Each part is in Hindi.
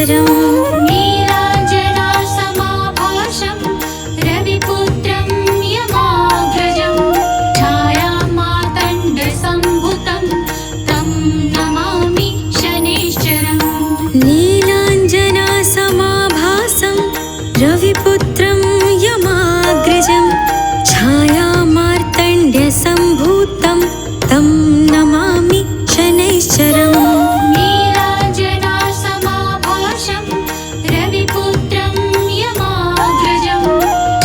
शनैश्चरम् नीलाञ्जनासमाभासं रविपुत्रं यमाग्रजं छायामार्तण्डसम्भुतं तं नमामि शनैश्चरम् नीलाञ्जनासमाभासं रविपुत्रं यमाग्रजं छायामार्तण्ड्यसम्भूतं तं नमामि शनैश्चरम् नीलाञ्जनासमाभासं रविपुत्रं यमाग्रजं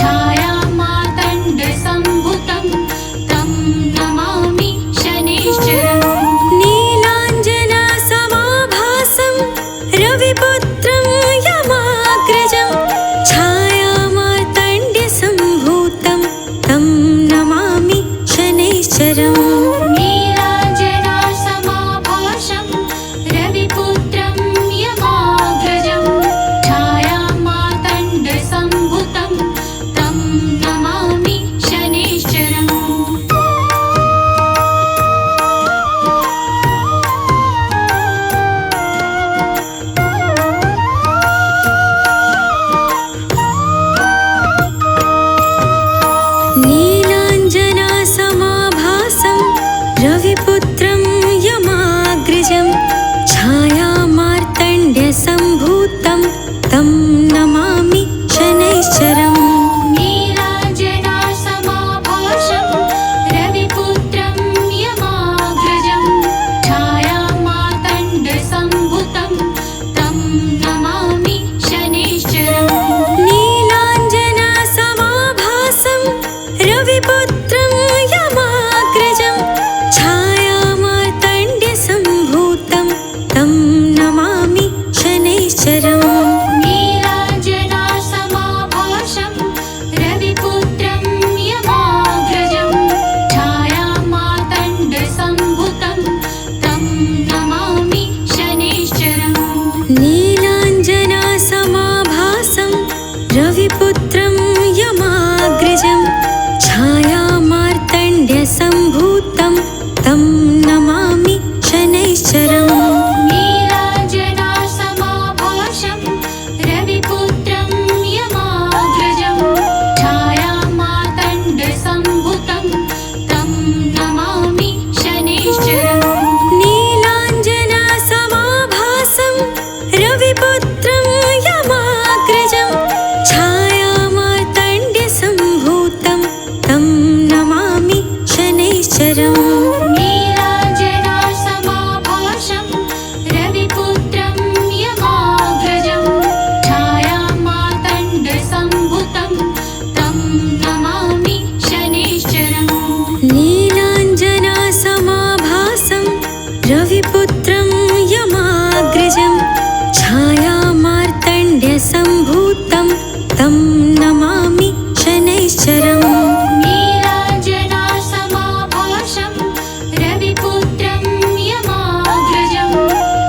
छायामार्तण्डसम्भुतं तं नमामि शनैश्चरम् नीलाञ्जनासमाभासं रविपुत्रं यमाग्रजं छायामार्तण्ड्यसम्भूतं तं नमामि शनैश्चरम् नीलाञ्जनासमाभासं रविपुत्रं यमाग्रजं छायामार्तण्डसम्भुतं तं नमामि शनैश्चरम् नीलाञ्जनासमाभासं रविपुत्रं यमाग्रजं छायामार्तण्ड्यसम्भूतं तं नमामि शनैश्चरम् नीलाञ्जनासमाभासं रविपुत्रं यमाग्रजं छायामार्तण्डसम्भुतं तं नमामि शनैश्चरम् नीलाञ्जनासमाभासं रविपुत्रं यमाग्रजं छायामार्तण्ड्यसम्भूतं तं नमामि शनैश्चरम् नीलाञ्जनासमाभासं रविपुत्रं यमाग्रजं छायामार्तण्डसम्भुतं तं नमामि शनैश्चरम् नीलाञ्जनासमाभासं रविपुत्रं यमाग्रजं छायामार्तण्ड्यसम्भूतं तं नमामि शनैश्चरम् नीलाञ्जनासमाभासं रविपुत्रं यमाग्रजं छायामार्तण्डसम्भुतं तं नमामि शनैश्चरम् नीलाञ्जनासमाभासं रविपुत्रं यमाग्रजं छायामार्तण्ड्यसम्भूतं तं नमामि शनैश्चरम् नीलाञ्जनासमाभासं रविपुत्रं यमाग्रजं छायामार्तण्डसम्भुतं तं नमामि शनैश्चरम् नीलाञ्जनासमाभासं रविपुत्रं यमाग्रजं छायामार्तण्ड्यसम्भूतं तं नमामि शनैश्चरम् नीलाञ्जनासमाभासं रविपुत्रं यमाग्रजं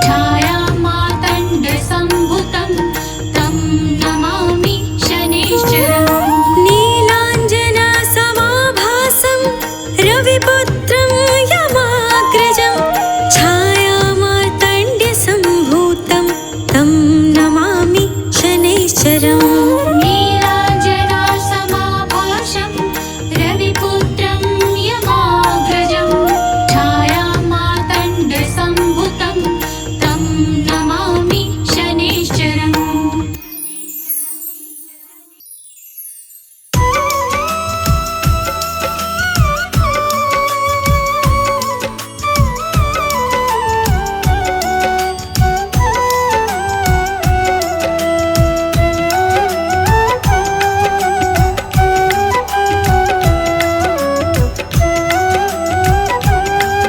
छायामार्तण्डसम्भुतं तं नमामि शनैश्चरम् नीलाञ्जनासमाभासं रविपुत्रं यमाग्रजं छायामार्तण्ड्यसम्भूतं तं नमामि शनैश्चरम् नीलाञ्जनासमाभासं रविपुत्रं यमाग्रजं छायामार्तण्डसम्भुतं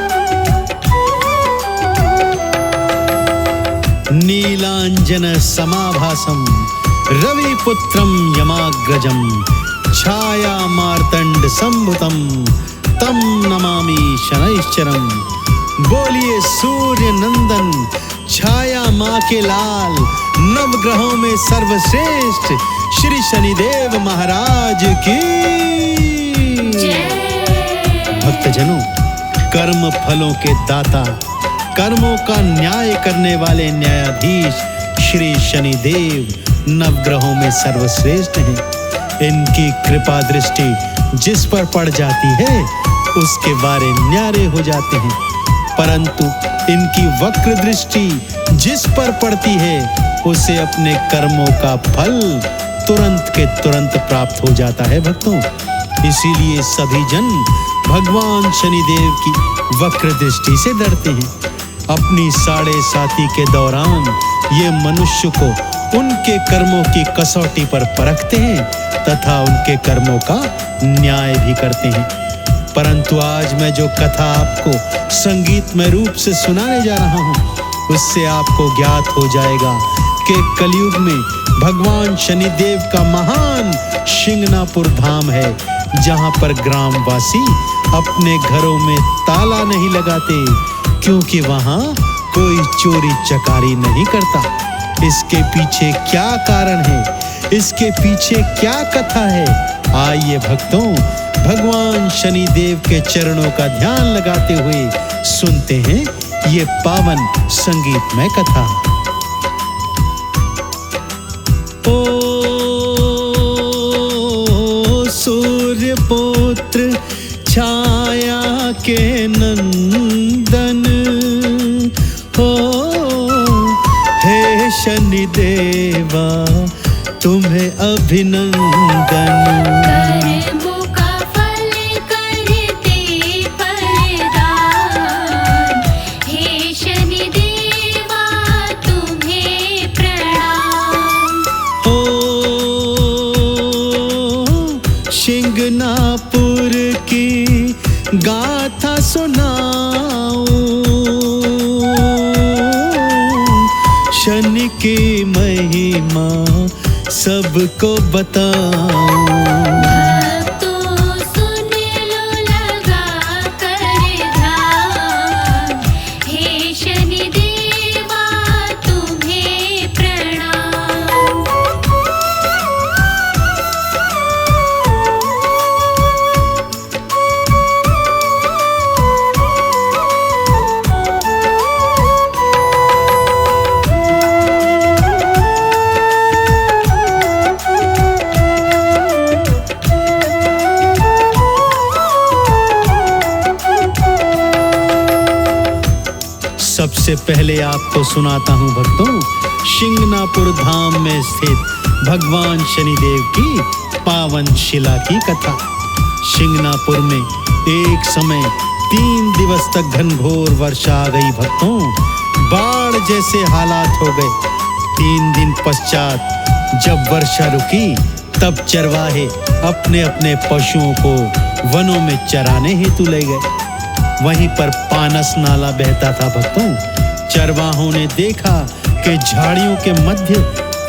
तं नमामि शनैश्चरम् नीलाञ्जनसमाभासं रविपुत्रं यमाग्रजं छायामार्तण्डसम्भुतं तं नमामि शनैश्चरम्। बोलिए सूर्य नंदन छाया माँ के लाल, नवग्रहों में सर्वश्रेष्ठ श्री शनिदेव महाराज की भक्तजनों, कर्म फलों के दाता, कर्मों का न्याय करने वाले न्यायाधीश श्री शनिदेव नवग्रहों में सर्वश्रेष्ठ हैं। इनकी कृपा दृष्टि जिस पर पड़ जाती है उसके वारे न्यारे हो जाते हैं, परंतु इनकी वक्र दृष्टि जिस पर पड़ती है उसे अपने कर्मों का फल तुरंत के तुरंत प्राप्त हो जाता है भक्तों। इसीलिए सभी जन भगवान शनिदेव की वक्र दृष्टि से डरते हैं। अपनी 7.5 के दौरान ये मनुष्य को उनके कर्मों की कसौटी पर परखते हैं तथा उनके कर्मों का न्याय भी करते हैं। परंतु आज मैं जो कथा आपको संगीतमय रूप से सुनाने जा रहा हूँ उससे आपको ज्ञात हो जाएगा कि कलयुग में भगवान शनिदेव का महान शिंगनापुर धाम है, जहाँ पर ग्रामवासी अपने घरों में ताला नहीं लगाते, क्योंकि वहाँ कोई चोरी चकारी नहीं करता। इसके पीछे क्या कारण है, इसके पीछे क्या कथा है, आइए भक्तों भगवान शनिदेव के चरणों का ध्यान लगाते हुए सुनते हैं ये पावन संगीतमय कथा। सूर्यपुत्र छाया के नंदन हो, हे शनिदेवा तुम्हें अभिनंदन। कर्मों का फल करते प्रदान, हे शनिदेवा तुम्हें प्रणाम। शिंगनापुर की गाथा सुनाऊं, शनि की महिमा सबको बताऊं। भक्तों सुन लो लगा कर ध्यान, हे शनिदेवा तुम्हें प्रणाम। सबसे पहले आपको सुनाता हूँ भक्तों शिंगनापुर धाम में स्थित भगवान शनिदेव की पावन शिला की कथा। शिंगनापुर में एक समय 3 दिवस तक घनघोर वर्षा आ गई भक्तों, बाढ़ जैसे हालात हो गए। 3 दिन पश्चात जब वर्षा रुकी तब चरवाहे अपने अपने पशुओं को वनों में चराने हेतु ले गए। वहीं पर पानस नाला बहता था भक्तों। चरवाहों ने देखा कि झाड़ियों के मध्य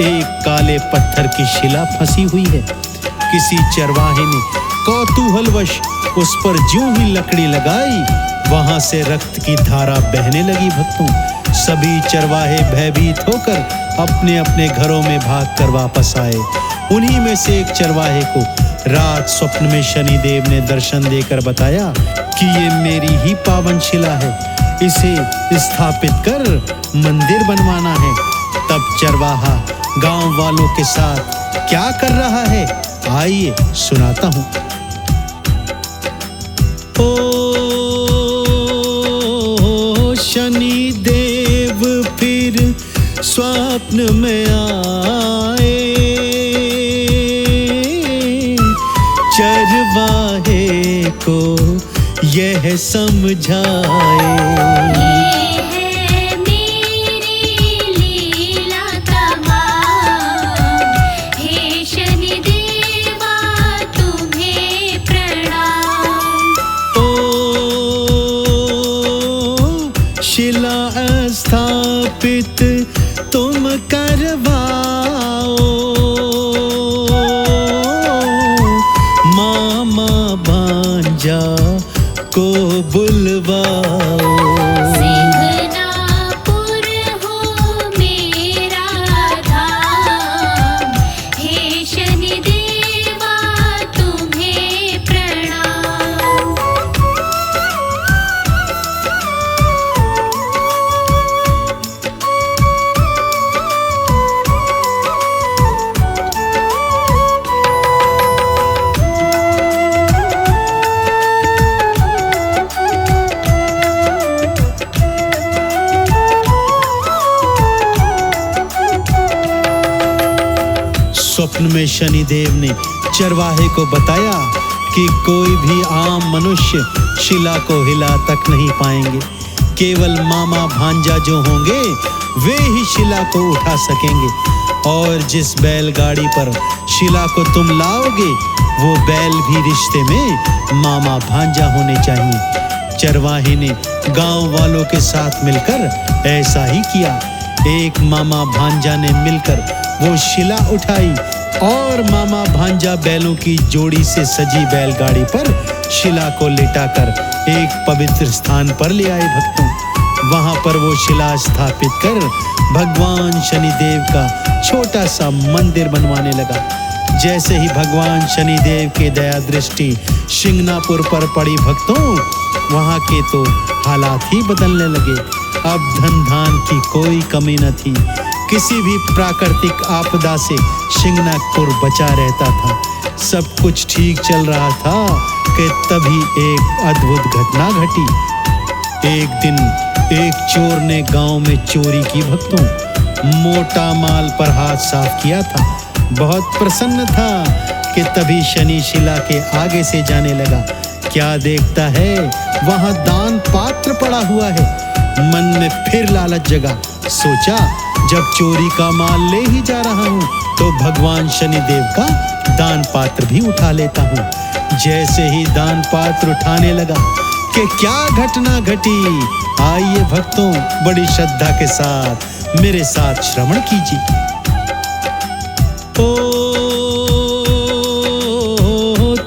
एक काले पत्थर की शिला फंसी हुई है। किसी चरवाहे ने कौतूहलवश उस पर ज्यों ही लकड़ी लगाई, वहां से रक्त की धारा बहने लगी भक्तों। सभी चरवाहे भयभीत होकर अपने अपने घरों में भागकर वापस आए। उन्हीं में से एक चरवाहे को रात स्वप्न में शनिदेव ने दर्शन देकर बताया कि ये मेरी ही पावन शिला है, इसे स्थापित कर मंदिर बनवाना है। तब चरवाहा गांव वालों के साथ क्या कर रहा है, आइए सुनाता हूं। ओ शनिदेव फिर स्वप्न में आए, चरवाहे को यह समझाए। ये है मेरी लीला तमाम, हे शनिदेवा तुम्हें प्रणाम। ओ शिला स्थापित तुम करवाओ, मामा भांजा को बुलवाओ। सिंघनापुर हो मेरा धाम, हे शनिदेवा तुम्हें प्रणाम। स्वप्न में शनिदेव ने चरवाहे को बताया कि कोई भी आम मनुष्य शिला को हिला तक नहीं पाएंगे, केवल मामा भांजा जो होंगे वे ही शिला को उठा सकेंगे, और जिस बैलगाड़ी पर शिला को तुम लाओगे वो बैल भी रिश्ते में मामा भांजा होने चाहिए। चरवाहे ने गांव वालों के साथ मिलकर ऐसा ही किया। एक मामा भांजा ने मिलकर वो शिला उठाई और मामा भांजा बैलों की जोड़ी से सजी बैलगाड़ी पर शिला को लिटाकर एक पवित्र स्थान पर ले आए भक्तों। वहां पर वो शिला स्थापित कर भगवान शनिदेव का छोटा सा मंदिर बनवाने लगा। जैसे ही भगवान शनिदेव के दया दृष्टि शिंगनापुर पर पड़ी भक्तों, वहां के तो हालात ही बदलने लगे। अब धन धान की कोई कमी न थी। किसी भी प्राकृतिक आपदा से शिंगनापुर बचा रहता था। सब कुछ ठीक चल रहा था कि तभी एक अद्भुत घटना घटी। एक दिन एक चोर ने गांव में चोरी की भक्तों। मोटा माल पर हाथ साफ किया था। बहुत प्रसन्न था कि तभी शनि शिला के आगे से जाने लगा। क्या देखता है, वहां दान पात्र पड़ा हुआ है। मन में फिर लालच जगा। सोचा जब चोरी का माल ले ही जा रहा हूं तो भगवान शनिदेव का दान पात्र भी उठा लेता हूं। जैसे ही दान पात्र उठाने लगा कि क्या घटना घटी, आइए भक्तों बड़ी श्रद्धा के साथ मेरे साथ श्रवण कीजिए।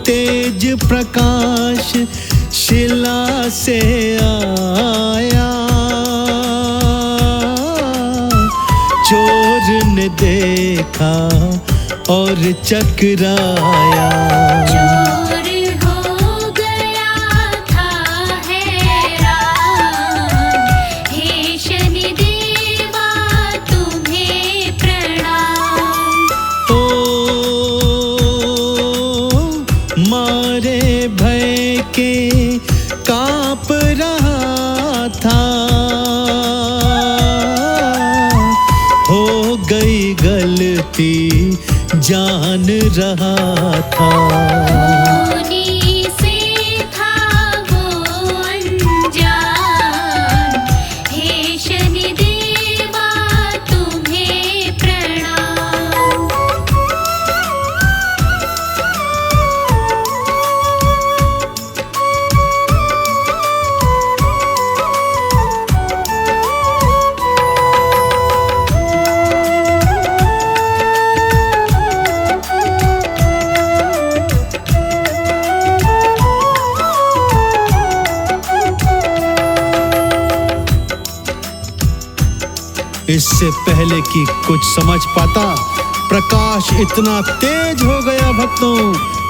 तेज प्रकाश शिला से आया, चोर ने देखा और चकराया। चोर हो गया था हैरान, हे शनिदेवा तुम्हें प्रणाम। मारे भय के कांप रहा था, हो गई गलती जान रहा था। मुनि से था वो अनजान, हे शनिदेवा तुम्हें प्रणाम। इससे पहले कि कुछ समझ पाता, प्रकाश इतना तेज हो गया भक्तों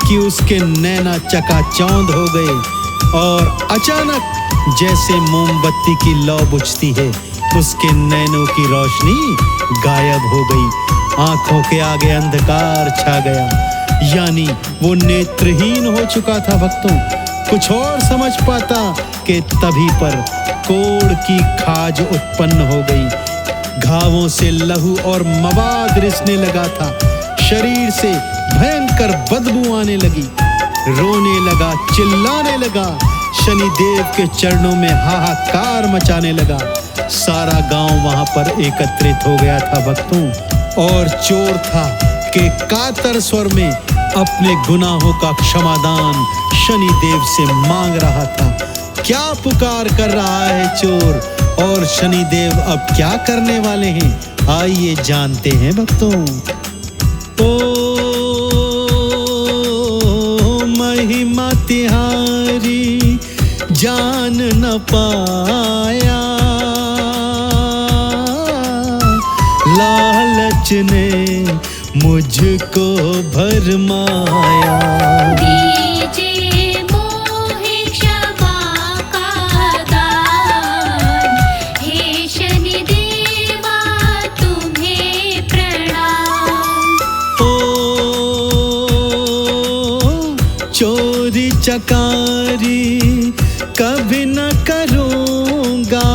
कि उसके नैना चकाचौंध हो गए और अचानक जैसे मोमबत्ती की लौ बुझती है, उसके नैनों की रोशनी गायब हो गई। आंखों के आगे अंधकार छा गया, यानी वो नेत्रहीन हो चुका था भक्तों। कुछ और समझ पाता कि तभी पर कोढ़ की खाज उत्पन्न हो गई। घावों से लहू और मवाद रिसने लगा था। शरीर से भयंकर बदबू आने लगी। रोने लगा, चिल्लाने लगा, शनिदेव के चरणों में हाहाकार मचाने लगा। सारा गांव वहां पर एकत्रित हो गया था भक्तों, और चोर था कि कातर स्वर में अपने गुनाहों का क्षमादान शनिदेव से मांग रहा था। क्या पुकार कर रहा है चोर, और शनिदेव अब क्या करने वाले हैं, आइए जानते हैं भक्तों। ओ महिमा तिहारी जान न पाया, लालच ने मुझको भरमाया। दीजिए मोहे क्षमा का दान, हे शनिदेवा तुम्हें प्रणाम। चोरी चकारी कभी न करूँगा,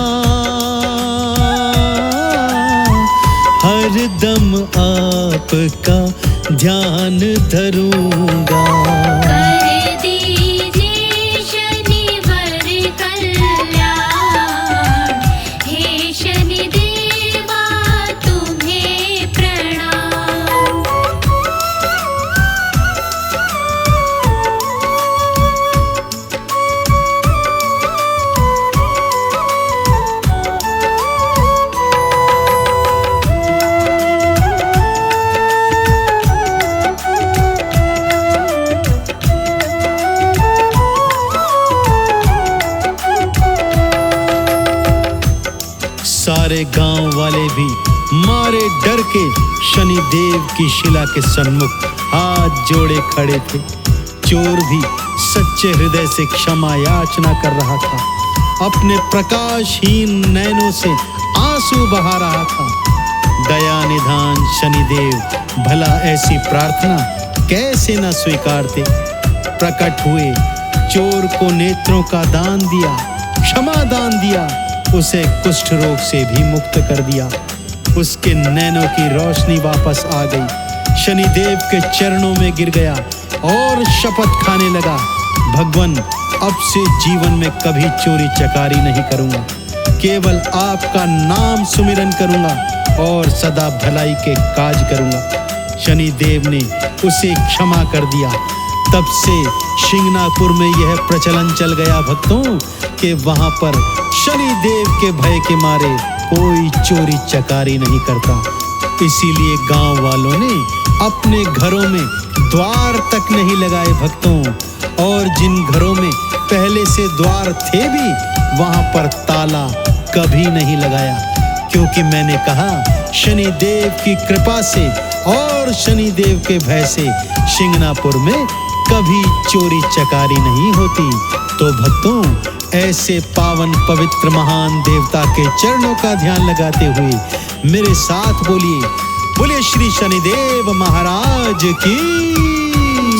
हरदम आपका ध्यान धरूंगा। कर दीजिए शनिवर कल्याण, हे शनिदेवा तुम्हें प्रणाम। सारे गांव वाले भी मारे डर के शनि देव की शिला के सन्मुख हाथ जोड़े खड़े थे। चोर भी सच्चे हृदय से क्षमा याचना कर रहा था, अपने प्रकाशहीन नैनों से आंसू बहा रहा था। दया निधान शनिदेव भला ऐसी प्रार्थना कैसे न स्वीकारते। प्रकट हुए, चोर को नेत्रों का दान दिया, क्षमा दान दिया, उसे कुष्ठ रोग से भी मुक्त कर दिया। उसके नैनों की रोशनी वापस आ गई। शनिदेव के चरणों में गिर गया और शपथ खाने लगा, भगवान अब से जीवन में कभी चोरी चकारी नहीं करूंगा, केवल आपका नाम सुमिरन करूंगा और सदा भलाई के काज करूंगा। शनिदेव ने उसे क्षमा कर दिया। तब से शिंगनापुर में यह प्रचलन चल गया भक्तों कि वहां पर शनिदेव के भय के मारे कोई चोरी चकारी नहीं करता। इसीलिए गांव वालों ने अपने घरों में द्वार तक नहीं लगाए भक्तों, और जिन घरों में पहले से द्वार थे भी वहां पर ताला कभी नहीं लगाया, क्योंकि मैंने कहा शनिदेव की कृपा से और शनिदेव के भय से शिंगनापुर में कभी चोरी चकारी नहीं होती। तो भक्तों, ऐसे पावन पवित्र महान देवता के चरणों का ध्यान लगाते हुए मेरे साथ बोलिए, बोलिए श्री शनिदेव महाराज की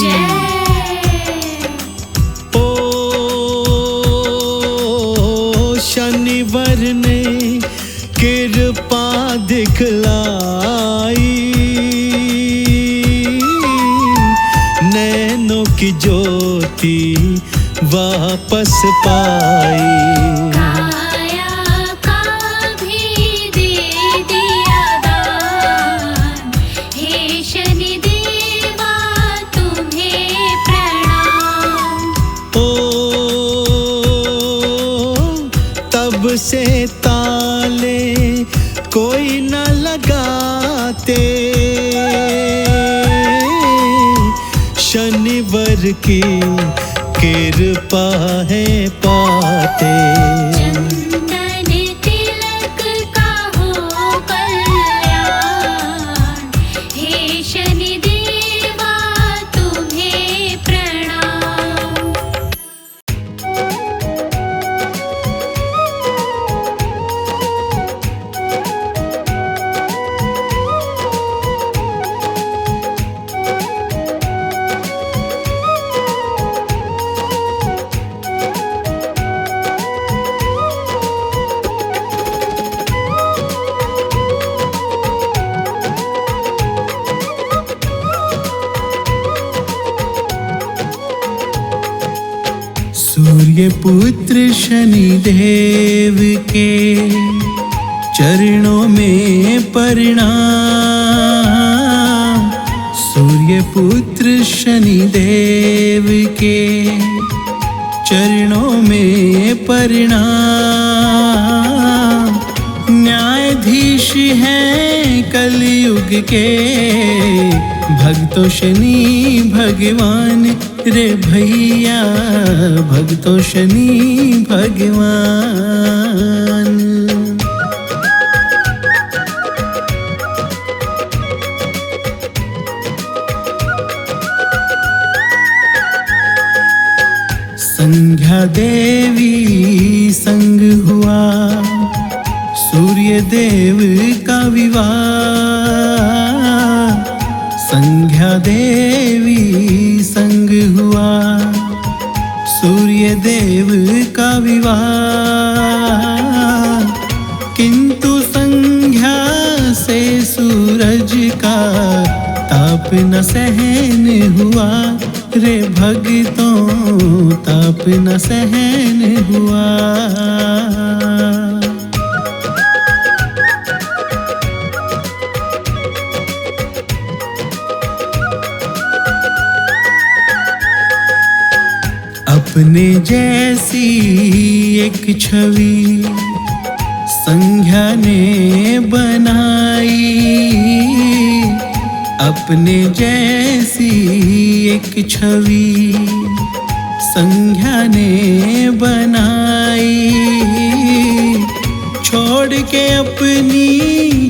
जय। ओ शनिवर ने कृपा दिखलाई, नैनों की ज्योति वापस पाई। काया का भी दे दिया दान, हे शनिदेवा तुम्हें प्रणाम। ओ तब से ताले कोई न लगाते, शनिवर की कृपा है पाते। चंदन तिलक का हो कल्याण, हे शनिदेवा तुम्हें प्रणाम। सूर्य पुत्र शनिदेव के चरणों में प्रणाम। सूर्य पुत्र शनिदेव के चरणों में प्रणाम। न्यायाधीश हैं कलयुग के भक्तों शनि भगवान रे भैया, भक्तों शनि भगवान। संध्या देवी संग हुआ सूर्य देव का विवाह। संध्या देवी संग हुआ सूर्य देव का विवाह। किंतु संध्या से सूरज का ताप न सहन हुआ रे भक्तों, ताप न सहन हुआ। अपने जैसी एक छवि संध्या ने बनाई, अपने जैसी एक छवि संध्या ने बनाई। छोड़ के अपनी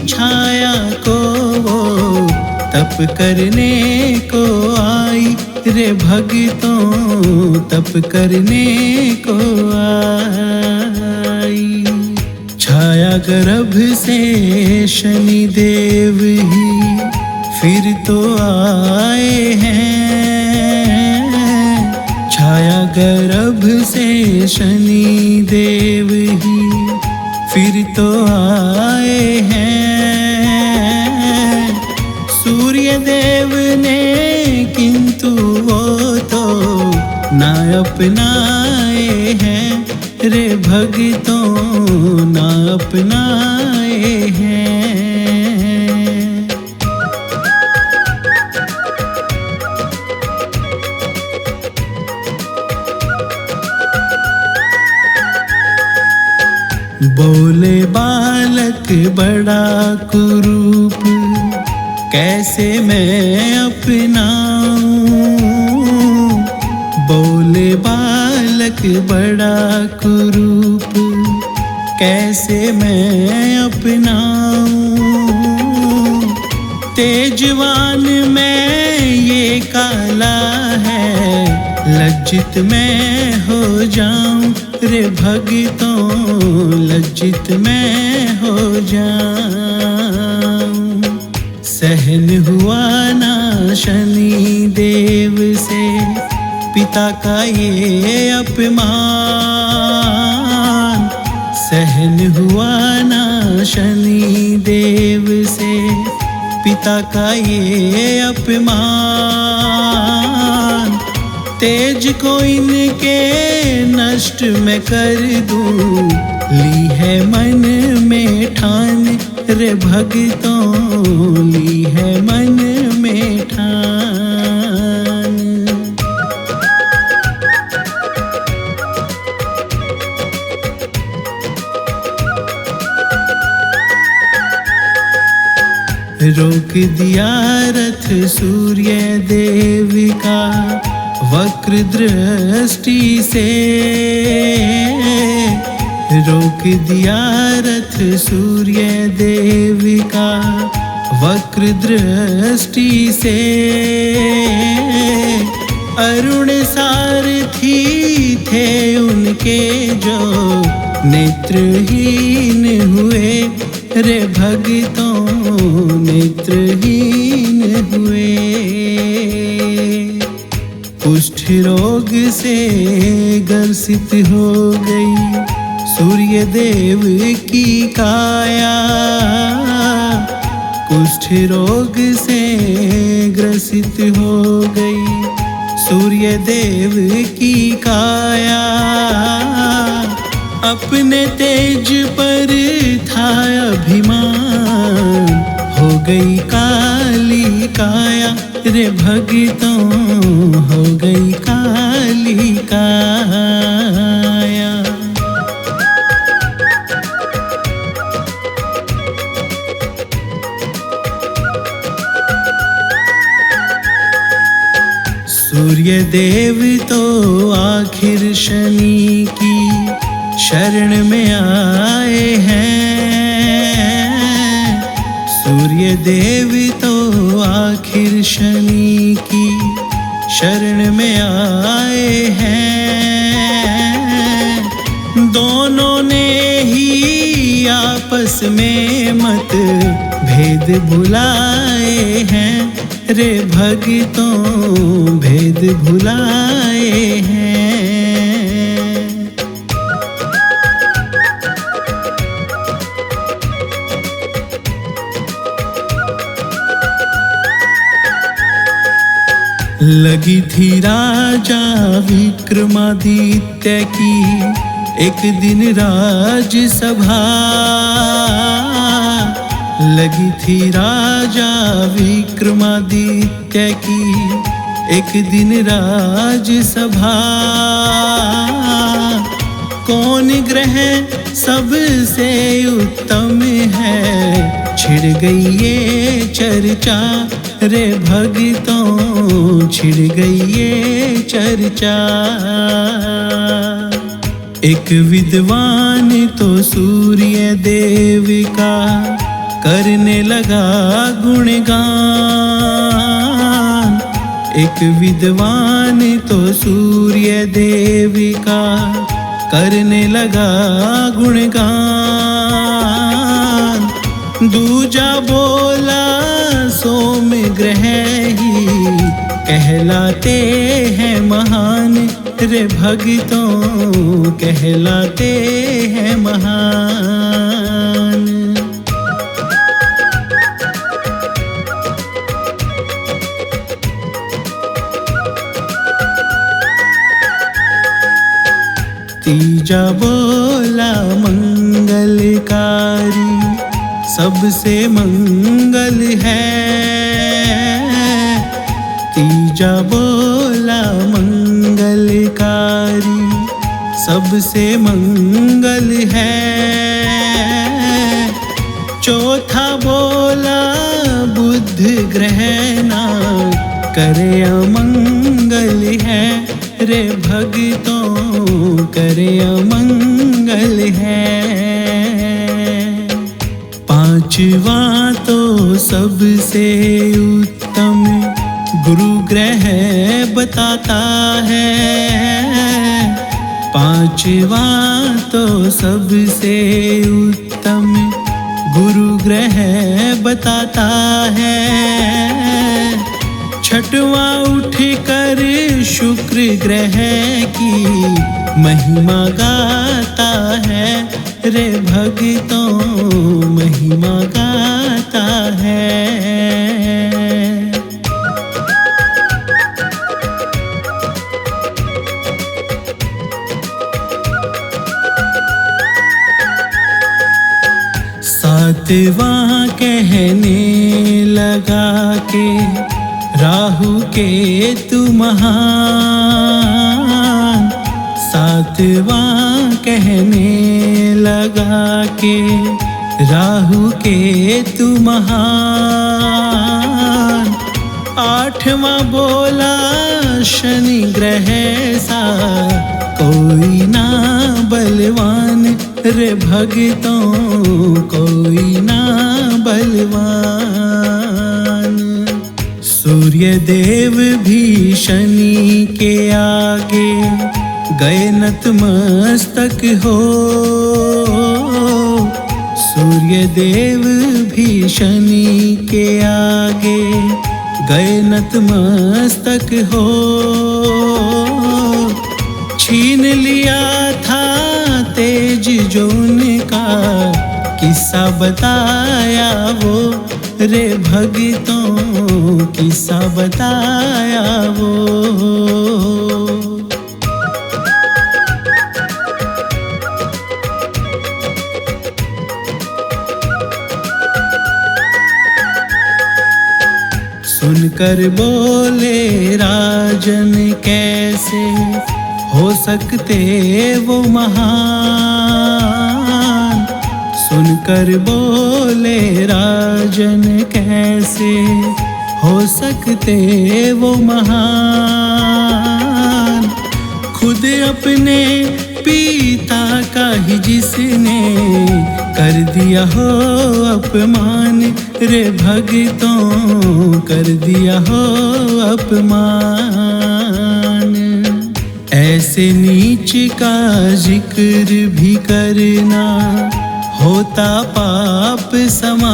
छाया को वो तप करने को आई रे भक्तों, तप करने को आई। छाया गर्भ से शनि देव ही फिर तो आए हैं, छाया गर्भ से शनि देव ही फिर तो आए हैं। सूर्य देव ने किंतु वो तो ना अपनाए हैं रे भक्तों, ना अपनाए हैं। बोले बालक बड़ा कुरूप कैसे मैं अपनाऊं, बोले बालक बड़ा कुरूप कैसे मैं अपनाऊं। तेजवान मैं ये काला है, लज्जित मैं हो जाऊं रे भक्तों, लज्जित मैं हो जाऊं। सहन हुआ ना शनि देव से पिता का ये अपमान, सहन हुआ ना शनि देव से पिता का ये अपमान। तेज को इनके नष्ट मैं कर दूं, ली है मन में ठान रे भक्तों, ली है मन में ठान। रोक दिया रथ सूर्य देव का वक्र दृष्टि से, रोक दिया रथ सूर्य देव का वक्र दृष्टि से। अरुण सारथी थे उनके जो नेत्रहीन हुए रे भक्तों, नेत्रहीन हुए। कुष्ठ रोग से ग्रसित हो गई सूर्य देव की काया, कुष्ठ रोग से ग्रसित हो गई सूर्य देव की काया। अपने तेज पर था अभिमान, हो गई काली काया रे भक्तों, हो गई काली काया। सूर्य देव तो आखिर शनि की शरण में आए हैं, सूर्य देव तो आखिर शनि की शरण में आए हैं। दोनों ने ही आपस में मत भेद भुलाए हैं रे भक्तों, भेद भुलाए हैं। लगी थी राजा विक्रमादित्य की एक दिन राजसभा। लगी थी राजा विक्रमादित्य की एक दिन राजसभा। कौन ग्रह सबसे उत्तम है, छिड़ गई ये चर्चा रे भक्तों, छिड़ गई ये चर्चा। एक विद्वान तो सूर्य देव का करने लगा गुणगान। एक विद्वान तो सूर्य देव का करने लगा गुणगान। दूजा बोला सोम ग्रह ही कहलाते हैं महान रे भक्तों, कहलाते हैं महान। तीजा बोला मंगलकारी सबसे मंगल है। तीजा बोला मंगलकारी सबसे मंगल है। चौथा बोला बुध ग्रह ना करे अमंगल है रे भक्तों, करे अमंगल है। पांचवा तो सबसे उत्तम गुरु ग्रह बताता है। पांचवा तो सबसे उत्तम गुरु ग्रह बताता है। छठवां उठ कर शुक्र ग्रह की महिमा गाता है रे भक्तों, महिमा गाता है। सातवां कहने लगा के राहु केतु महान। सातवां कहने लगा के राहु केतु महान। आठवां बोला शनि ग्रह सा कोई ना बलवान रे भक्तों, कोई ना बलवान। सूर्य देव भी शनि के आगे गए नतमस्तक हो। सूर्य देव भी शनि के आगे गए नतमस्तक हो। छीन लिया था तेज जो उनका, किस्सा बताया वो रे भक्तों, किस्सा बताया वो। सुनकर बोले राजन कैसे हो सकते वो महान। सुनकर बोले राजन कैसे हो सकते वो महान। खुद अपने पिता का ही जिसने कर दिया हो अपमान रे भक्तों, कर दिया हो अपमान। ऐसे नीच का जिक्र भी करना होता पाप समान।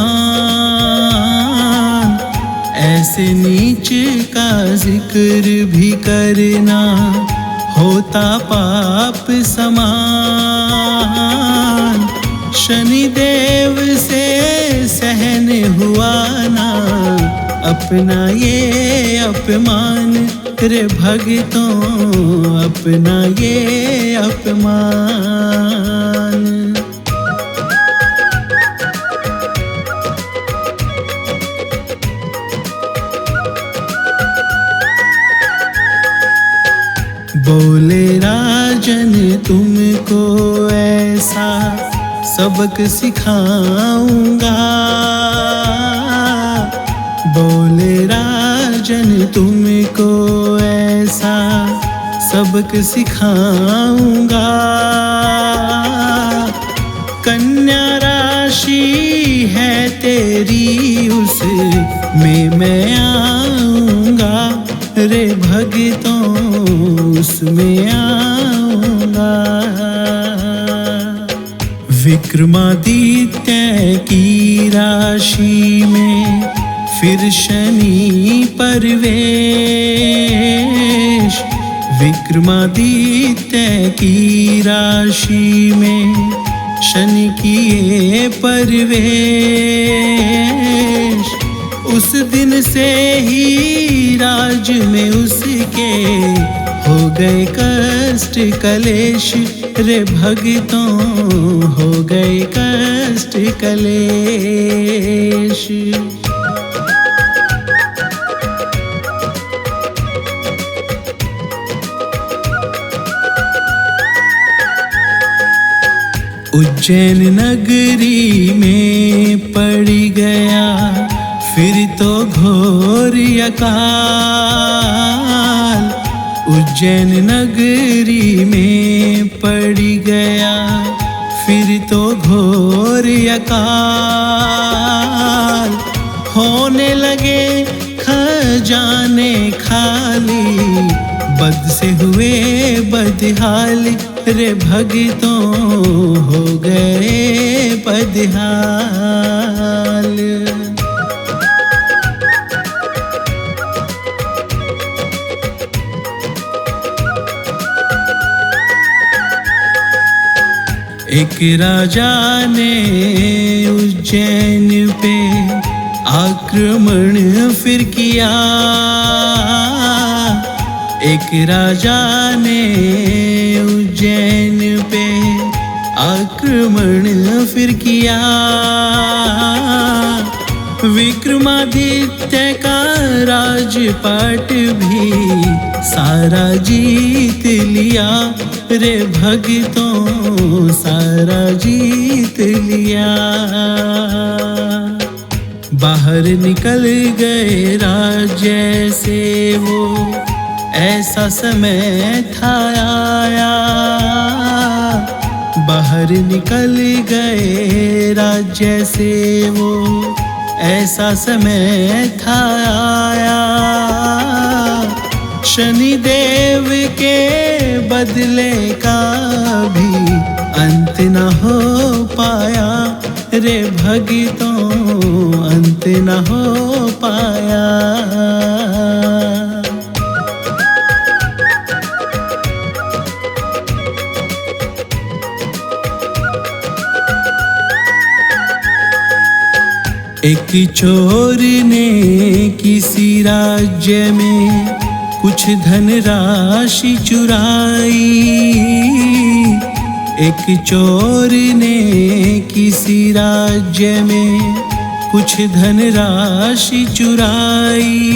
ऐसे नीच का जिक्र भी करना होता पाप समान। शनिदेव से सहन हुआ ना अपना ये अपमान रे भक्तों अपना ये अपमान। बोले राजन तुमको ऐसा सबक सिखाऊंगा, बोले राजन तुमको ऐसा सबक सिखाऊंगा। कन्या राशि है तेरी उसमें मैं आऊंगा, रे भक्तों उसमें आऊंगा। विक्रमादित्य की राशि में फिर शनि परवेश, विक्रमादित्य की राशि में शनि किए परवेश। उस दिन से ही राज में उसके हो गए कष्ट कलेश, रे भक्तों हो गए कष्ट कलेश। उज्जैन नगरी में पड़ गया फिर तो घोर अकाल, उज्जैन नगरी में पड़ गया फिर तो घोर अकाल। होने लगे खजाने खाली, बद से हुए बदहाल, रे भक्तों हो गए बदहाल। एक राजा ने उज्जैन पे आक्रमण फिर किया, एक राजा ने उज्जैन पे आक्रमण फिर किया। विक्रमादित्य का राजपाट भी सारा जीत लिया, रे भक्तों सारा जीत लिया। बाहर निकल गए राज्य से वो, ऐसा समय था आया। बाहर निकल गए राज्य से वो, ऐसा समय था आया। शनि देव के बदले का भी अंत न हो पाया, रे भक्तों अंत न हो पाया। एक चोर ने किसी राज्य में कुछ धनराशि चुराई, एक चोर ने किसी राज्य में कुछ धनराशि चुराई।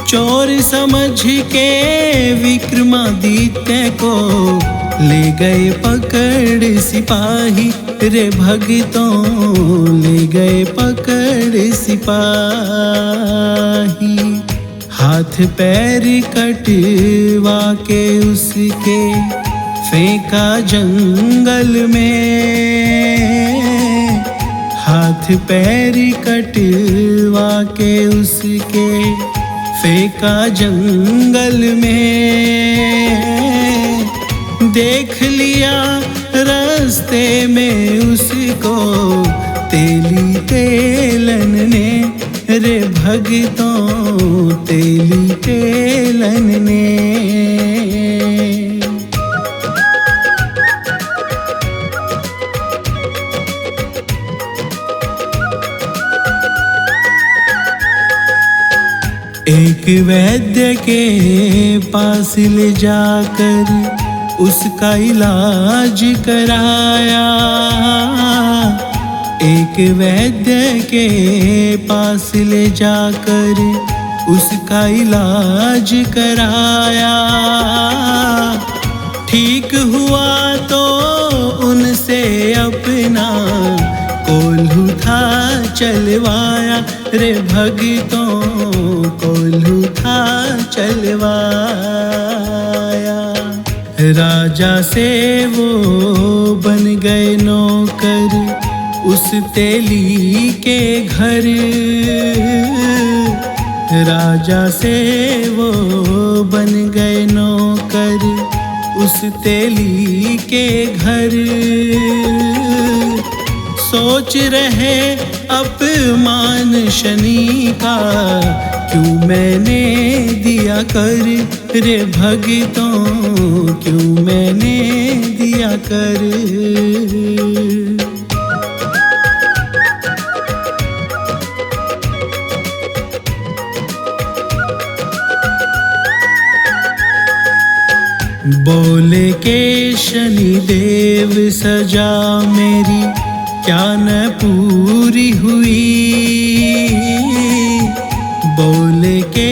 चोर समझ के विक्रमादित्य को ले गए पकड़ सिपाही, रे भक्तों ले गए पकड़ सिपाही। हाथ पैर कटवा के उसके फेंका जंगल में, हाथ पैर कटवा के उसके फेंका जंगल में। देख लिया रास्ते में उसको तेली तेलन ने, रे भक्तों तेली तेलन ने। एक वैद्य के पास ले जाकर उसका इलाज कराया। एक वैद्य के पास ले जाकर उसका इलाज कराया। ठीक हुआ तो उनसे अपना कोल्हू था चलवाया। रे भगतों कोल्हू था चलवाया। राजा से वो बन गए नौकर उस तेली के घर। राजा से वो बन गए नौकर उस तेली के घर। सोच रहे अपमान शनि का क्यों मैंने दिया कर। रे भगतों क्यों मैंने दिया कर। बोले के शनि देव सजा मेरी क्या न पूरी हुई। बोले के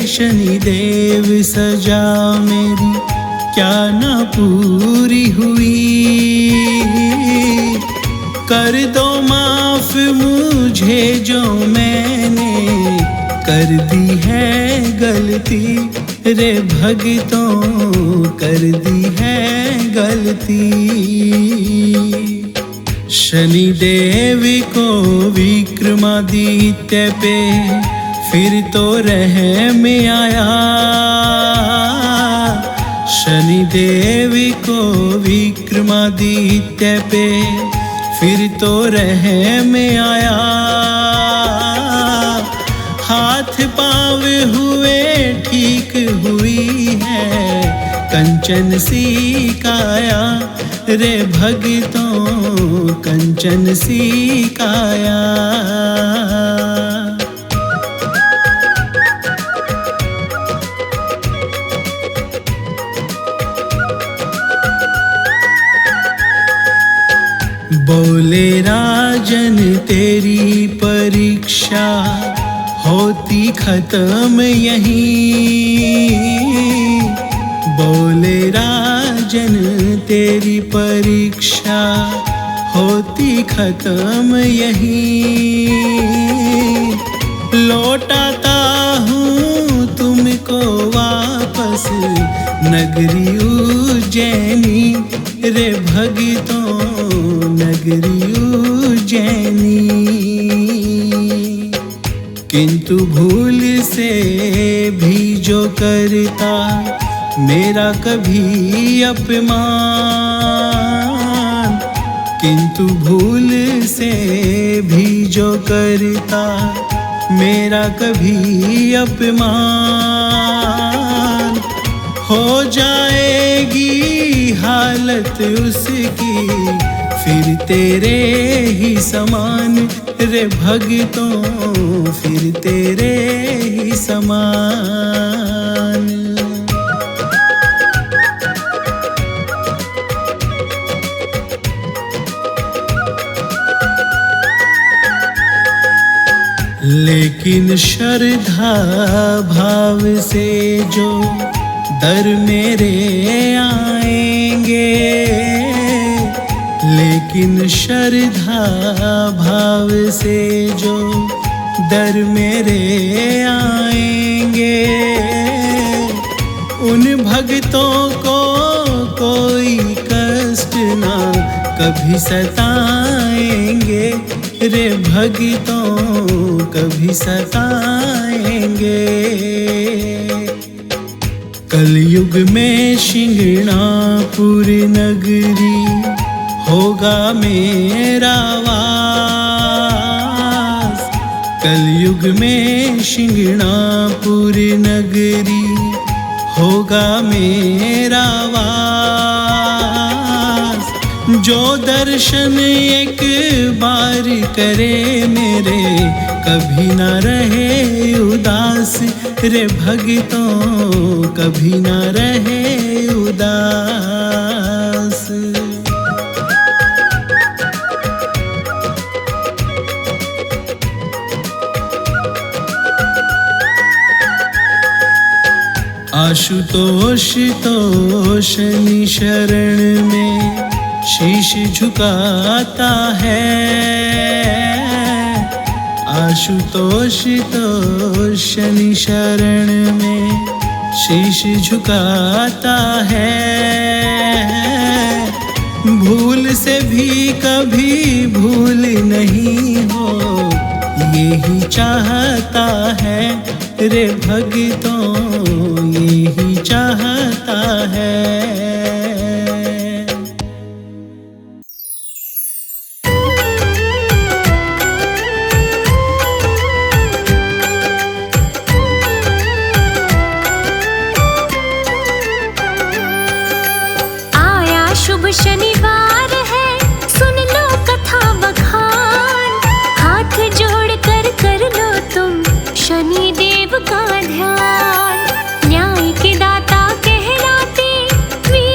शनि देव सजा मेरी क्या न पूरी हुई। कर दो माफ मुझे जो मैंने कर दी है गलती। रे भगतों कर दी है गलती। शनि देव को विक्रमादित्य पे फिर तो रहम आया। शनि देव को विक्रमादित्य पे फिर तो रहम आया। हाथ पाँव हुए ठीक हुई है कंचन सी काया। रे भगतों कंचन सी काया। बोले राजन तेरी परीक्षा होती खत्म यहीं। बोले राजन तेरी परीक्षा होती खत्म यहीं। लौटाता हूँ तुमको वापस नगरी उज्जैनी। रे भगतों नगरी उज्जैनी। किंतु भूल से भी जो करता मेरा कभी अपमान। किंतु भूल से भी जो करता मेरा कभी अपमान। हो जाएगी हालत उसकी फिर तेरे ही समान। रे भगतों फिर तेरे ही समान। लेकिन श्रद्धा भाव से जो दर मेरे आएंगे। लेकिन श्रद्धा भाव से जो दर मेरे आएंगे। उन भक्तों को कोई कष्ट ना कभी सताएंगे। रे भक्तों कभी सताएंगे। कलयुग में शिंगणापुर नगरी होगा मेरा वास। कलयुग में शिंगणापुर नगरी होगा मेरा वास। जो दर्शन एक बार करे मेरे, कभी न रहे उदास रे भक्तों, कभी न रहे उदास। आशुतोष तो शनि शरण में शीश झुकाता है, आशुतोष तो शनि शरण में शीश झुकाता है। भूल से भी कभी भूल नहीं हो, यही चाहता है रे भक्तों, यही चाहता है। शुभ शनिवार है, सुन लो कथा बखान, हाथ जोड़ कर लो तुम शनि देव का ध्यान। न्याय के दाता कहलाते वीर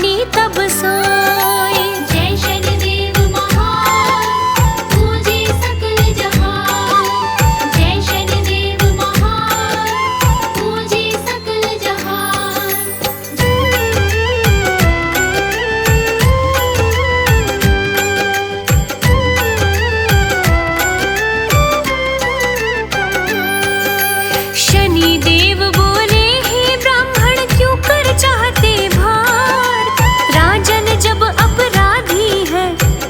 ज्ञानी तब सोए। जय शनिदेव महान, पूजे सकल जहान। जय शनिदेव महान, पूजे सकल जहान। शनिदेव बोले, हे ब्राह्मण क्यों कर चाहते भार? राजन जब अपराधी है,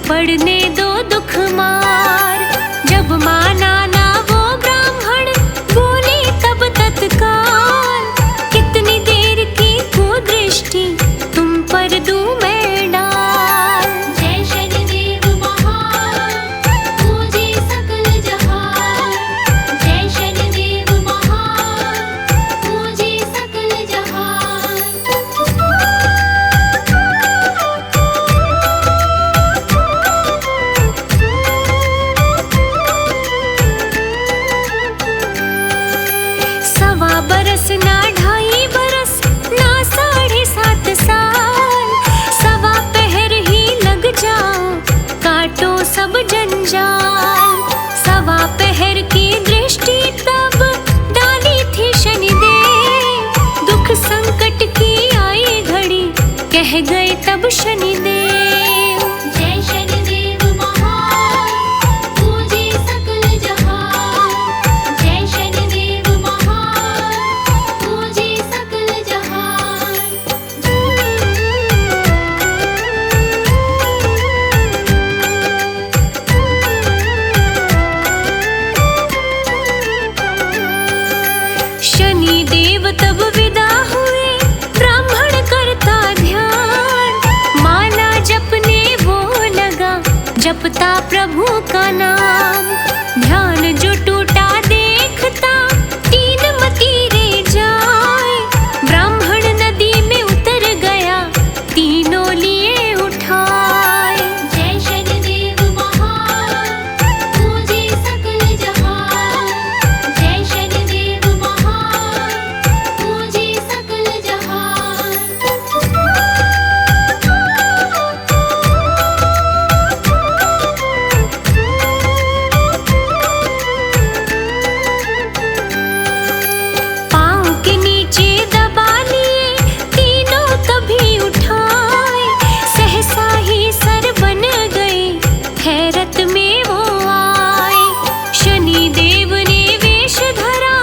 पढ़ने दो दुख मार। जब माना ना वो ब्राह्मण, बोले तब तत्काल, कितनी देर की कुदृष्टि तुम पर दूं मैं डाल। जय शनिदेव महान, पूजे सकल जहान। जय शनिदेव महान, पूजे सकल जहान। सवा बरस ना 2.5 बरस ना 7.5 साल, सवा पहर ही लग जाओ, काटो सब जंजाल। सवा पहर की दृष्टि तब डाली थी शनिदेव, दुख संकट की आई घड़ी, कह गए तब शनिदेव। जय शनिदेव महान, पूजे सकल जहान। जय शनिदेव महान, पूजे सकल जहान। शनिदेव तब विदा हुए, ब्राह्मण करता ध्यान, माला जपने वो लगा, जपता प्रभु का नाम। ध्यान जो टूटा देखता, 3 मतीरे जाए, ब्राह्मण नदी में उतर गया, तीनों लिए उठाए। जय शनिदेव महान, पूजे सकल जहान। जय शनिदेव महान, पूजे सकल जहान। पाँव के नीचे दबा लिए, तीनों तभी उठाए, सहसा ही सर बन गए, हैरत में वो आए। शनिदेव ने वेश धरा,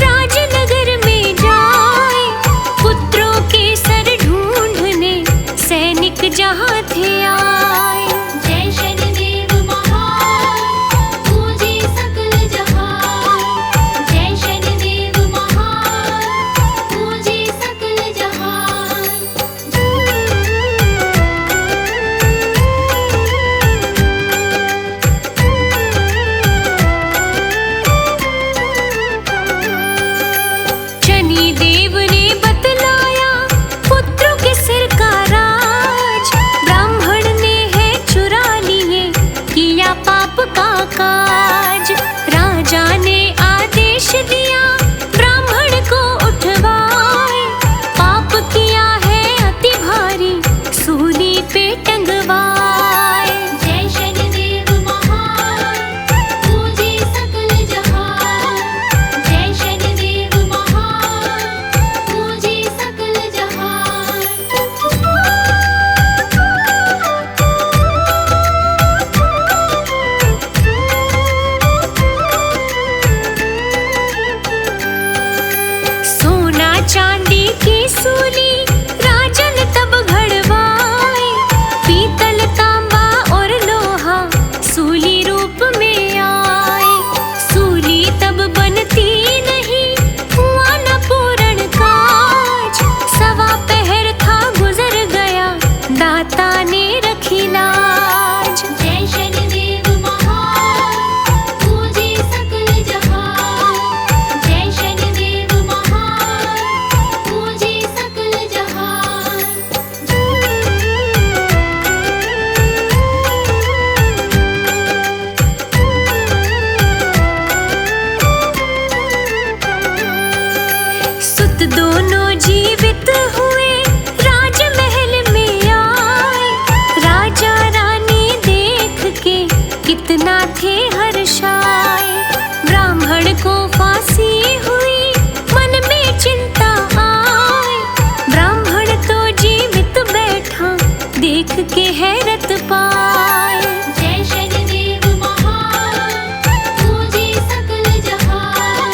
राजनगर में जाए, पुत्रों के सर ढूंढने सैनिक जहाँ थे आए। जय शनिदेव महान, पूजे सकल जहान। जय शनिदेव महान, पूजे सकल जहान। शनिदेव ने बतलाया, पुत्रों के सिर का राज, ब्राह्मण ने है चुरा लिए, किया पाप का काज। राजा ने आदेश दिया, ब्राह्मण को उठवाए, पाप किया है अति भारी, सूली पे टंगवाए। जय शनिदेव महान, पूजे सकल जहान। जय शनिदेव महान, पूजे सकल जहान। सोना चांदी की सूली राजन तब घड़वाए, पीतल तांबा और लोहा सूली रूप में आए। सूली तब बनती नहीं, हुआ न पूर्ण काज, सवा पहर था गुजर गया, दाता ने रखी लाज। जय शनिदेव महान, पूजे सकल जहान। जय शनिदेव महान, पूजे सकल जहान। सुत दोनों जीवित हुए, राजमहल में देख के हैरत पाए। जय शनिदेव महान, पूजे सकल जहान।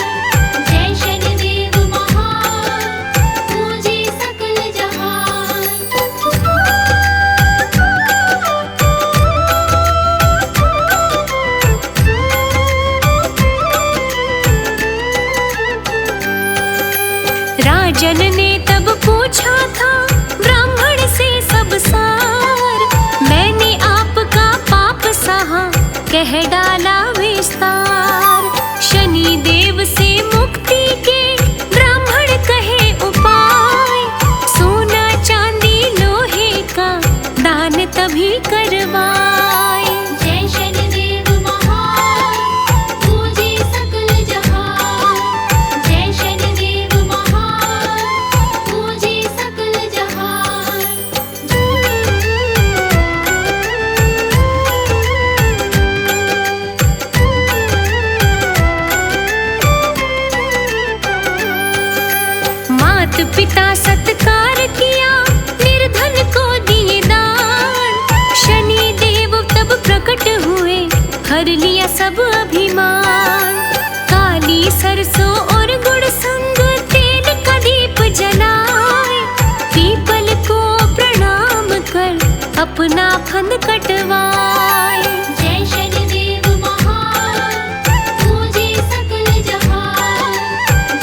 जय शनिदेव महान, पूजे सकल जहान। राजन ने तब पूछा था ब्राह्मण से सब सार, मैंने आपका पाप सहा कह डाला विस्तार। शनि देव से मुक्ति के ब्राह्मण कहे उपाय, सोना चांदी लोहे का दान तभी करवाए। जय शनिदेव महान, पूजे सकल जहान। जय शनिदेव महान, पूजे सकल जहान। मात पिता सत्कार किया, निर्धन को दिए दान। शनि देव तब प्रकट हुए, हर लिया सब अभिमान। काली सरसों और गुड़ संग तेल का दीप जलाए, पीपल को प्रणाम कर अपना फंद कटवाए। जय शनिदेव महान, पूजे सकल जहान।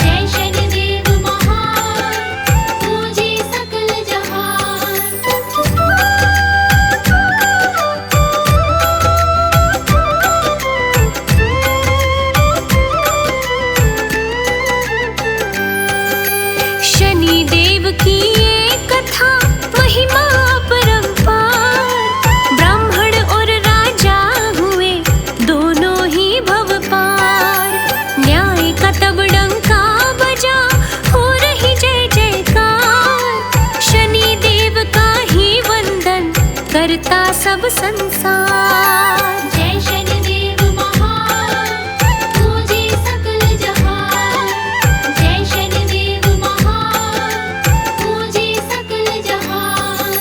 जय शनिदेव महान, पूजे सकल जहान। शनि देव की ये कथा महिमा अपरंपार, ब्राह्मण और राजा हुए दोनों ही भव पार। न्याय का तब डंका बजा, हो रही जय जयकार। शनि देव का ही वंदन करता सब संसार। जय शनिदेव महान, पूजे सकल जहान। जय शनिदेव महान, पूजे सकल जहान।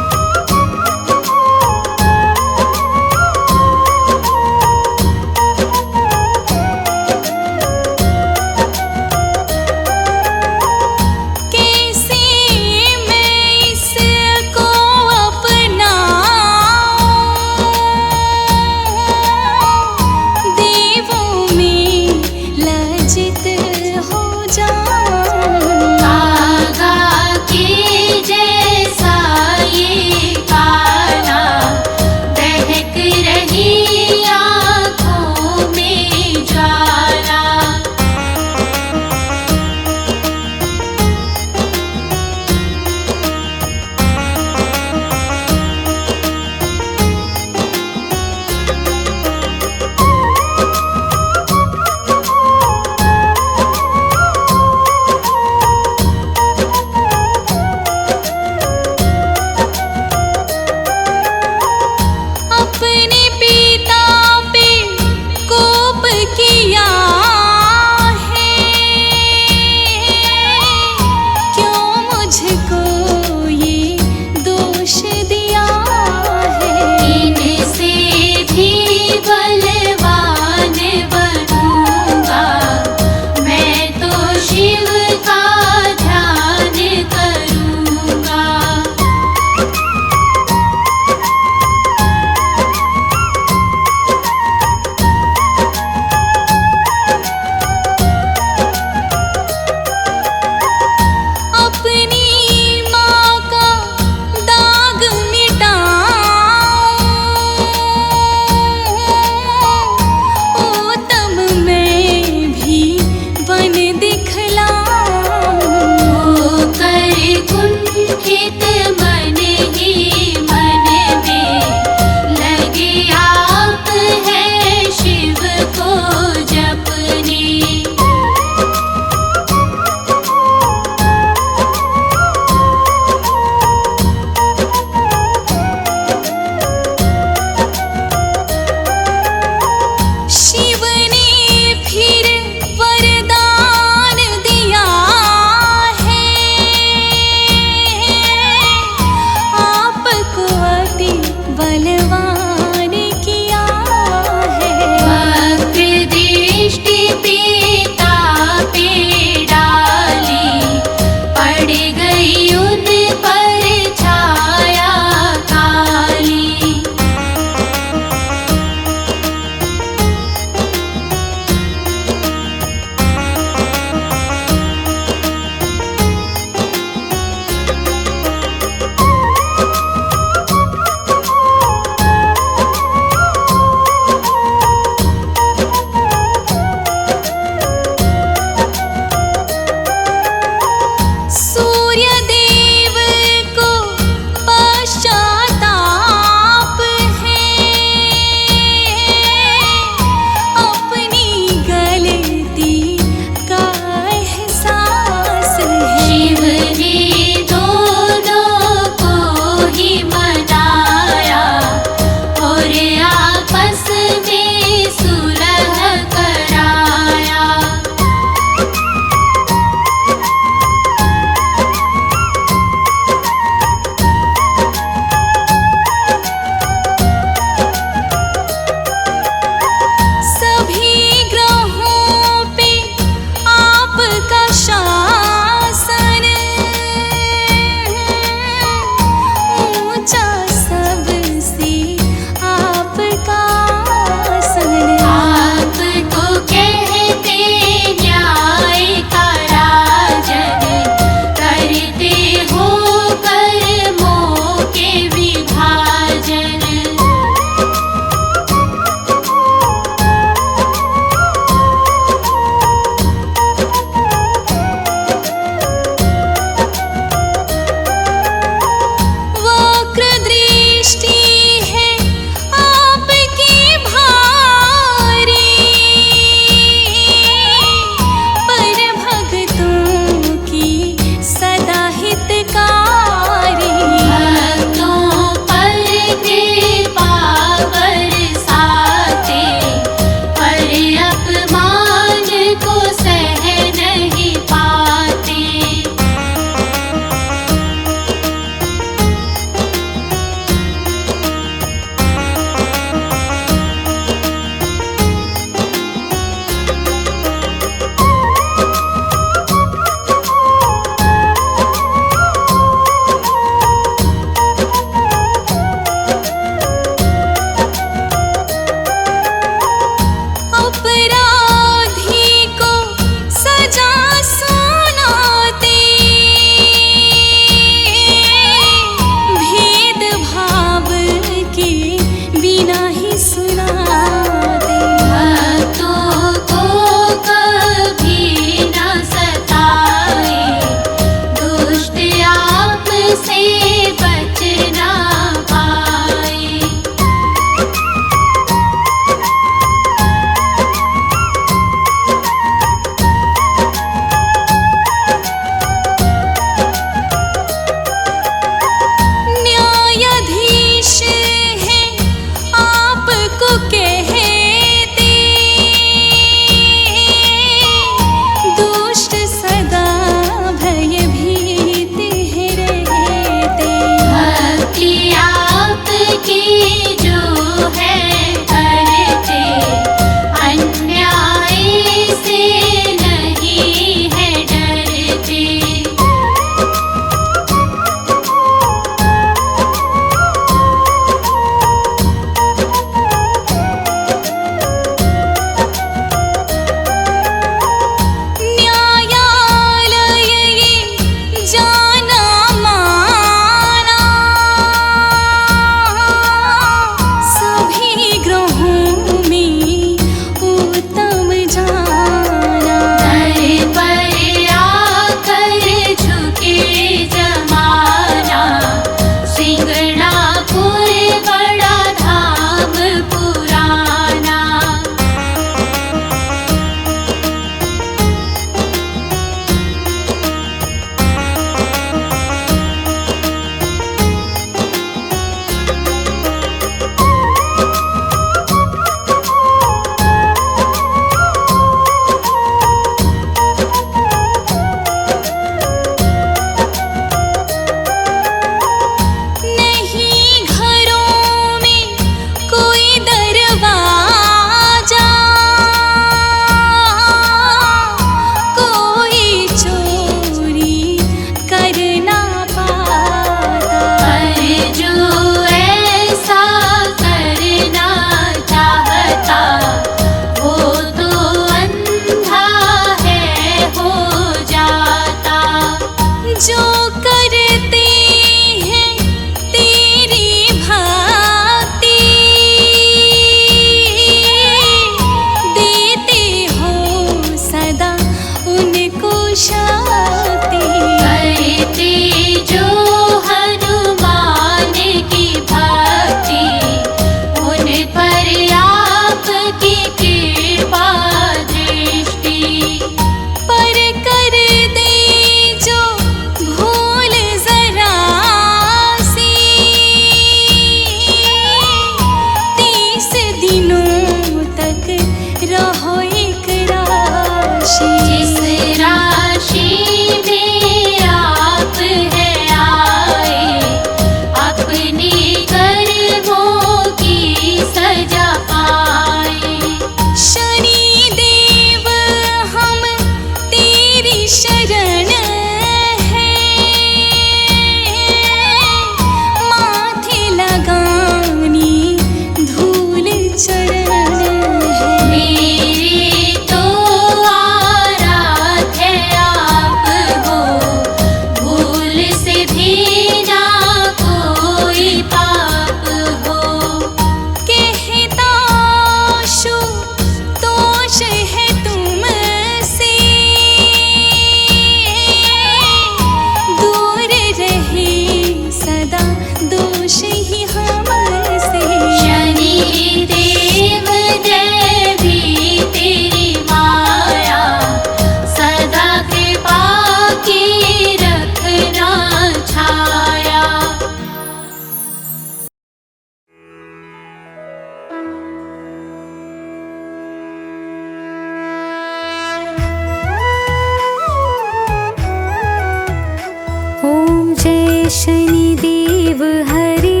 शनिदेव हरे,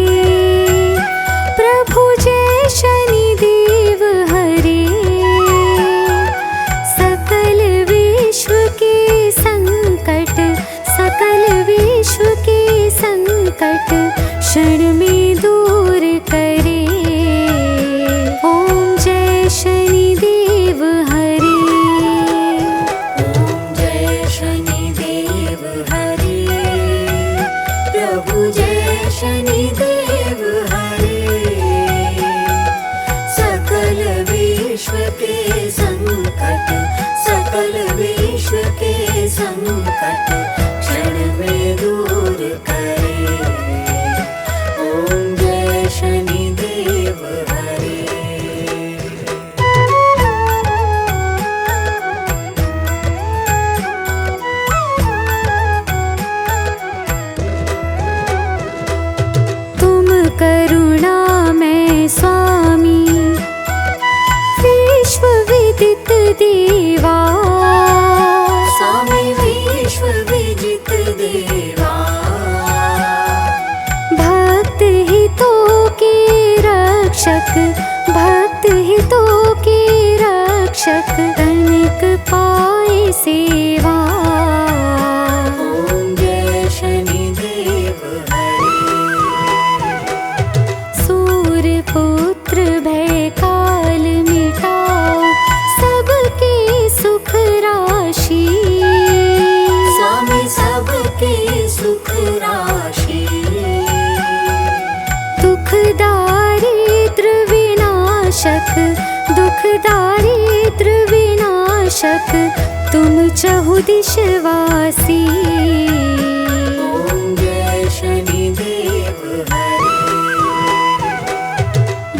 प्रभु जय शनिदेव हरे। सकल विश्व के संकट, सकल विश्व के संकट क्षण में दूर करे। ओम जय शनिदेव हरे, ओम जय शनिदेव हरे, प्रभु जय शनिदेव हरे। सकल विश्व के संकट, सकल विश्व के संकट क्षण में दूर करे। ओम जय शनिदेव हरे। तुम करुणामय स्वामी, विश्व विदित देवा, स्वामी विश्व विदित देवा। भक्त हितों के रक्षक, भक्त हितों के रक्षक तनिक पाए सेवा। ओम जय शनिदेव हरे। सूर्य पुत्र भय काल मिटाओ, सबके सुख राशि, स्वामी सबके सुख राशि। दुख दारिद्र विनाशक, दुख दारिद्र विनाशक तुम चहुदिश वासी। ओम जय शनिदेव हरे।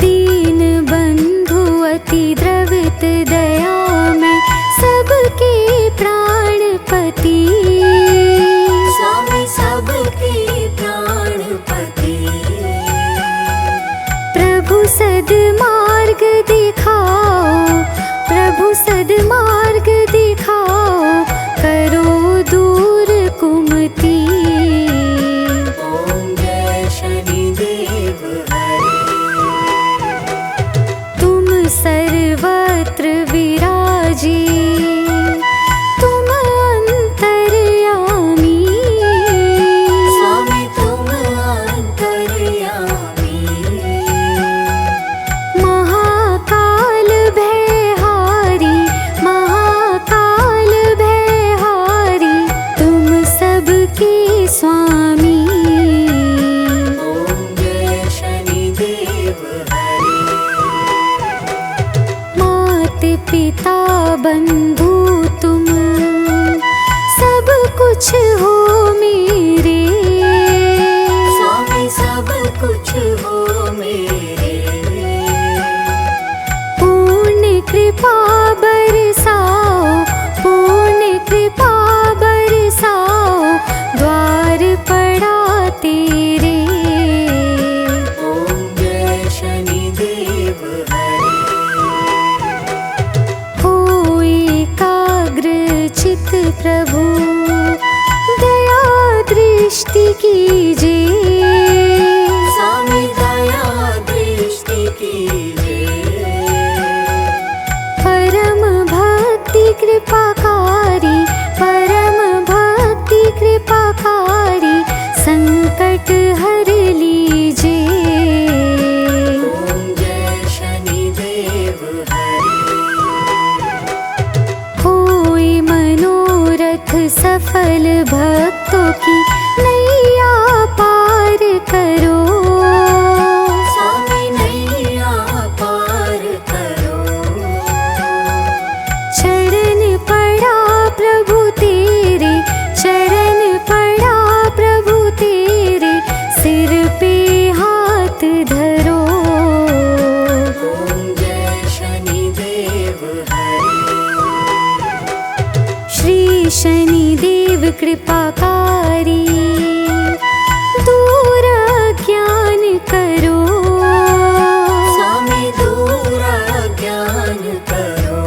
दीन बंधु अति द्रवित दया में सबके प्राणपति, स्वामी सबके प्राणपति। प्रभु सद्मार्ग दिखाओ, प्रभु सद्मार्ग दिखाओ, करो दूर कुमति। ओम जय शनिदेव हरे। तुम सर्वत्र विराजे, तुम अंतर्यामी, स्वामी तुम अंतर्यामी। महाकाल भयहारी, महाकाल भयहारी तुम सबके स्वामी। ओम जय शनिदेव हरे। मात पिता बंधु तुम सब कुछ हो मेरे, स्वामी सब कुछ हो मेरे। पूर्ण कृपा बरसाओ, पूर्ण कृपा बरसाओ, द्वार पड़ा तेरे। ओम जय शनिदेव हरे। हो एकाग्र चित प्रभु, दया दृष्टि कीजे, स्वामी दया दृष्टि कीजे। परम भक्ति कृपाकारी, परम भक्ति कृपाकारी संकट हर लीजे। ओम जय शनिदेव हरे। होए मनोरथ सफल भक्तों की नैया पार करो, स्वामी नैया पार करो। चरण पड़ा प्रभु तेरे, चरण पड़ा प्रभु तेरे, सिर पे हाथ धरो। ओम जय शनिदेव हरे। श्री शनिदेव कृपाकारी, दूर ज्ञान करो, स्वामी दूर ज्ञान करो।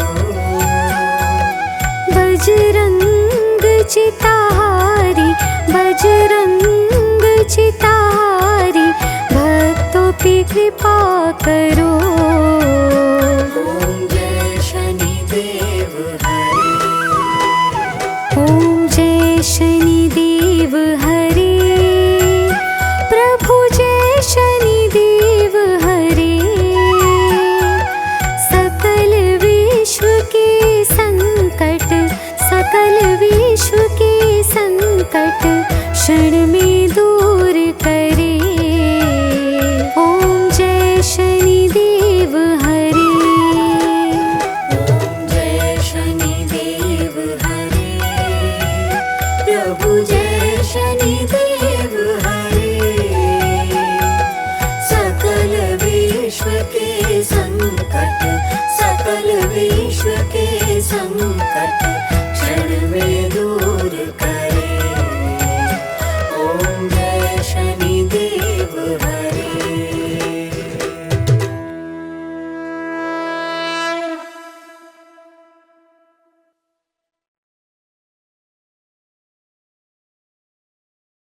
बजरंग चिताहारी, बजरंग करो। ओम जय शनिदेव हरे। ओम जय शनिदेव हरे। प्रभु जय शनिदेव हरे। सकल विश्व के संकट, सकल विश्व के संकट क्षण में दूर करे। ओम जय शनिदेव हरे। ओम जय शनिदेव हरे। प्रभु जय शनिदेव हरे। सकल विश्व के संकट, सकल विश्व के संकट क्षण में दूर कर।